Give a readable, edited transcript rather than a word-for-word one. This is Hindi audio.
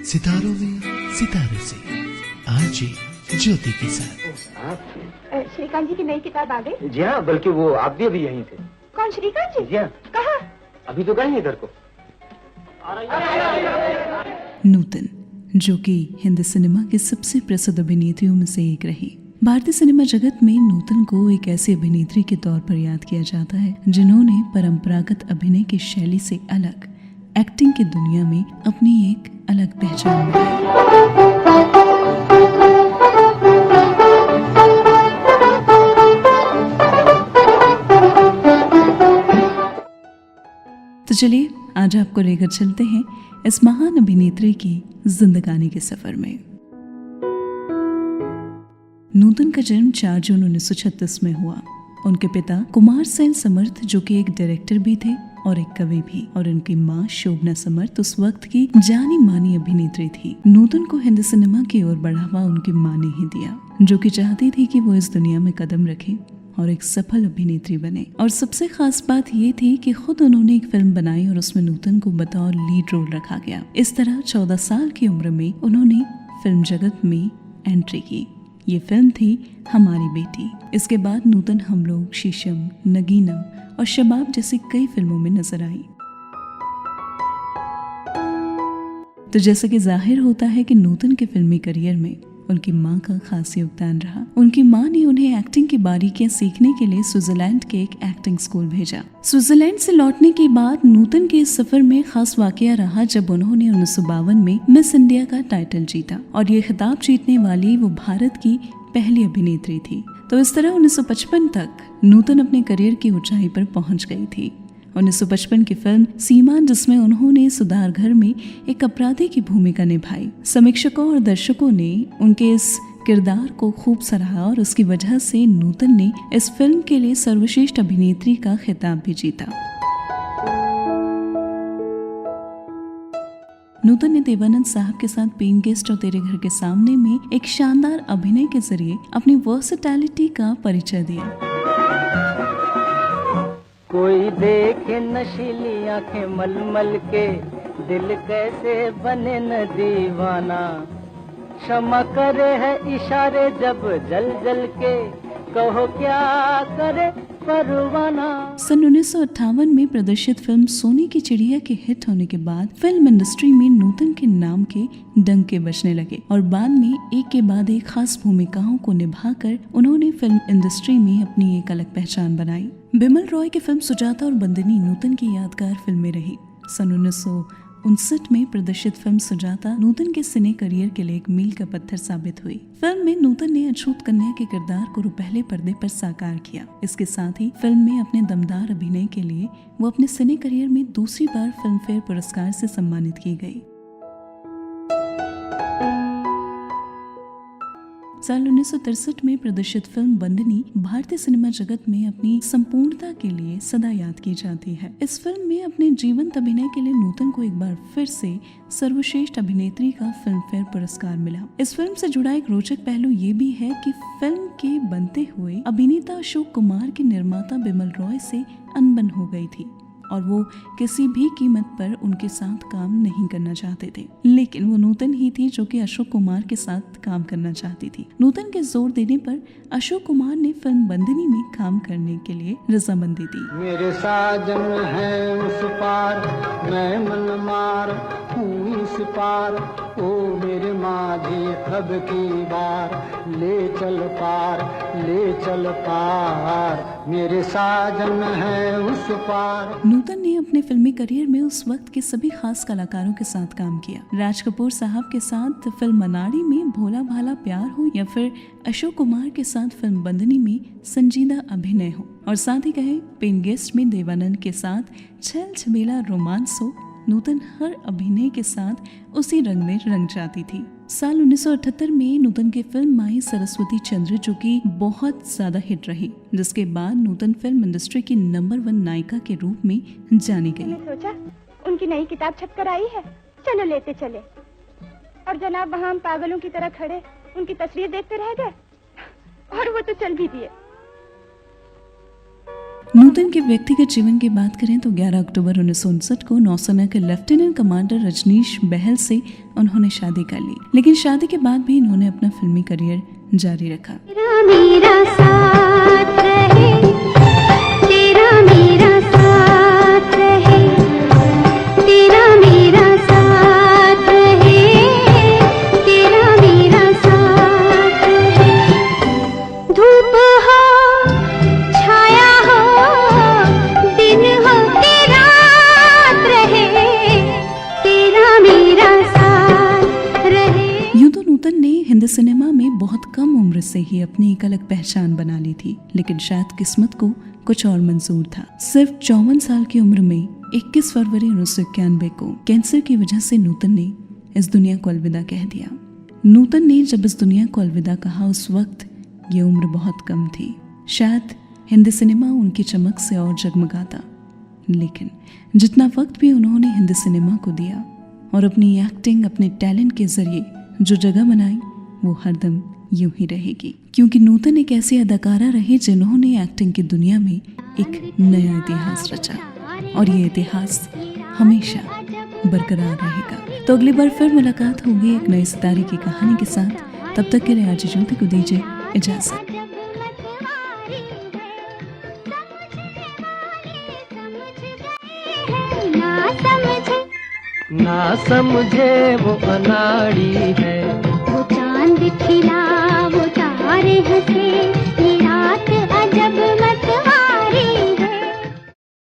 सितारों में सितारे से आरजे ज्योति के साथ। श्रीकांत जी की नई किताब आ गई? जी हाँ, बल्कि वो आप भी अभी यहीं थे। कौन, श्रीकांत जी? जी हाँ। कहाँ? अभी तो गए इधर को। नूतन, जो कि हिंदी सिनेमा की सबसे प्रसिद्ध अभिनेत्रियों में से एक रही। भारतीय सिनेमा जगत में नूतन को एक ऐसी अभिनेत्री के तौर पर याद किया जाता है जिन्होंने परंपरागत अभिनय की शैली से अलग एक्टिंग की दुनिया में अपनी एक अलग पहचान बनाई। तो चलिए आज आपको लेकर चलते हैं इस महान अभिनेत्री की जिंदगानी के सफर में। नूतन का जन्म 4 जून 1936 में हुआ। उनके पिता कुमार सेन समर्थ, जो कि एक डायरेक्टर भी थे और एक कवि भी, और उनकी मां शोभना समर्थ उस वक्त की जानी मानी अभिनेत्री थी। नूतन को हिंदी सिनेमा की ओर बढ़ावा उनकी मां ने ही दिया, जो कि चाहती थी कि वो इस दुनिया में कदम रखे और एक सफल अभिनेत्री बने। और सबसे खास बात ये थी कि खुद उन्होंने एक फिल्म बनाई और उसमें नूतन को बतौर लीड रोल रखा गया। इस तरह 14 साल की उम्र में उन्होंने फिल्म जगत में एंट्री की। ये फिल्म थी हमारी बेटी। इसके बाद नूतन हम लोग, शीशम, नगीना और शबाब जैसी कई फिल्मों में नजर आई। तो जैसे कि जाहिर होता है कि नूतन के फिल्मी करियर में उनकी मां का खास योगदान रहा। उनकी मां ने उन्हें एक्टिंग की बारीकियां सीखने के लिए स्विट्जरलैंड के एक एक्टिंग स्कूल भेजा। स्विट्जरलैंड से लौटने के बाद नूतन के इस सफर में खास वाकया रहा जब उन्होंने 1952 में मिस इंडिया का टाइटल जीता, और ये खिताब जीतने वाली वो भारत की पहली अभिनेत्री थी। तो इस तरह 1955 तक नूतन अपने करियर की ऊंचाई पर पहुंच गई थी। 1955 की फिल्म सीमा, जिसमें उन्होंने सुधार घर में एक अपराधी की भूमिका निभाई, समीक्षकों और दर्शकों ने उनके इस किरदार को खूब सराहा और उसकी वजह से नूतन ने इस फिल्म के लिए सर्वश्रेष्ठ अभिनेत्री का खिताब भी जीता। नूतन ने देवानंद साहब के साथ पेइंग गेस्ट और तेरे घर के सामने में एक शानदार अभिनय के जरिए अपनी वर्सेटैलिटी का परिचय दिया। कोई देखे नशीली आंखें मलमल के, दिल कैसे बने न दीवाना। क्षमा करे है इशारे जब जल जल के, कहो क्या करे परवाना। सन 1958 में प्रदर्शित फिल्म सोने की चिड़िया के हिट होने के बाद फिल्म इंडस्ट्री में नूतन के नाम के डंके बजने लगे और बाद में एक के बाद एक खास भूमिकाओं को निभाकर उन्होंने फिल्म इंडस्ट्री में अपनी एक अलग पहचान बनाई। बिमल रॉय की फिल्म सुजाता और बंदनी नूतन की यादगार फिल्में रही। सन 1959 में प्रदर्शित फिल्म सुजाता नूतन के सिने करियर के लिए एक मील का पत्थर साबित हुई। फिल्म में नूतन ने अछूत कन्या के किरदार को पहले पर्दे पर साकार किया। इसके साथ ही फिल्म में अपने दमदार अभिनय के लिए वो अपने सिने करियर में दूसरी बार फिल्म फेयर पुरस्कार से सम्मानित की गई। साल 1963 में प्रदर्शित फिल्म बंदनी भारतीय सिनेमा जगत में अपनी संपूर्णता के लिए सदा याद की जाती है। इस फिल्म में अपने जीवंत अभिनय के लिए नूतन को एक बार फिर से सर्वश्रेष्ठ अभिनेत्री का फिल्म फेयर पुरस्कार मिला। इस फिल्म से जुड़ा एक रोचक पहलू ये भी है कि फिल्म के बनते हुए अभिनेता अशोक कुमार के निर्माता बिमल रॉय से अनबन हो गई थी और वो किसी भी कीमत पर उनके साथ काम नहीं करना चाहते थे। लेकिन वो नूतन ही थी जो कि अशोक कुमार के साथ काम करना चाहती थी। नूतन के जोर देने पर अशोक कुमार ने फिल्म बंदनी में काम करने के लिए रजामंदी दी। मेरे साजन है उस पार, मैं मन मार हूँ इस पार, ओ मेरे माझी खब की बार, ले चल पार ले चल पार, मेरे साजन है उस पार। नूतन ने अपने फिल्मी करियर में उस वक्त के सभी खास कलाकारों के साथ काम किया। राज कपूर साहब के साथ फिल्म मनाड़ी में भोला भाला प्यार हो या फिर अशोक कुमार के साथ फिल्म बंदनी में संजीदा अभिनय हो, और साथ ही कहे पेइंग गेस्ट में देवानंद के साथ छल छबीला रोमांस हो, नूतन हर अभिनय के साथ उसी रंग में रंग जाती थी। साल 1978 में नूतन की फिल्म आई सरस्वती चंद्र, जो कि बहुत ज्यादा हिट रही, जिसके बाद नूतन फिल्म इंडस्ट्री की नंबर 1 नायिका के रूप में जानी गई। सोचा उनकी नई किताब छपकर आई है, चलो लेते चले। और जनाब वहाँ हम पागलों की तरह खड़े उनकी तस्वीर देखते रह गए और वो तो चल भी दिए। नूतन के व्यक्तिगत जीवन की बात करें तो 11 अक्टूबर 1959 को नौसेना के लेफ्टिनेंट कमांडर रजनीश बहल से उन्होंने शादी कर ली, लेकिन शादी के बाद भी इन्होंने अपना फिल्मी करियर जारी रखा। मेरा साथ रहे, तेरा मेरा साथ रहे, तेरा मेरा साथ रहे, तेरा मेरा साथ रहे। धूप हो छाया हो, दिन हो कि रात रहे, तेरा मेरा साथ रहे। यूं तो नूतन ने हिंदी सिनेमा में बहुत कम उम्र से ही अपनी एक अलग पहचान बना ली थी, लेकिन शायद किस्मत को कुछ और मंजूर था। सिर्फ 54 साल की उम्र में 21 फरवरी 1991 को कैंसर की वजह से नूतन ने इस दुनिया को अलविदा कह दिया। नूतन ने जब इस दुनिया को अलविदा कहा उस वक्त ये उम्र बहुत कम थी। शायद हिंदी सिनेमा उनकी चमक से और जगमगाता, लेकिन जितना वक्त भी उन्होंने हिंदी सिनेमा को दिया और अपनी एक्टिंग, अपने टैलेंट के जरिए जो जगह बनाई वो हरदम यूं ही रहेगी, क्योंकि नूतन एक ऐसी अदाकारा रही जिन्होंने एक्टिंग की दुनिया में एक नया इतिहास रचा और ये इतिहास हमेशा बरकरार रहेगा। तो अगली बार फिर मुलाकात होगी एक नए सितारे की कहानी के साथ। तब तक के लिए आज ज्योति को दीजिए इजाजत। ना समझे वो अनाड़ी है, वो चांद खिला वो तारे हंसे, ये रात अजब मत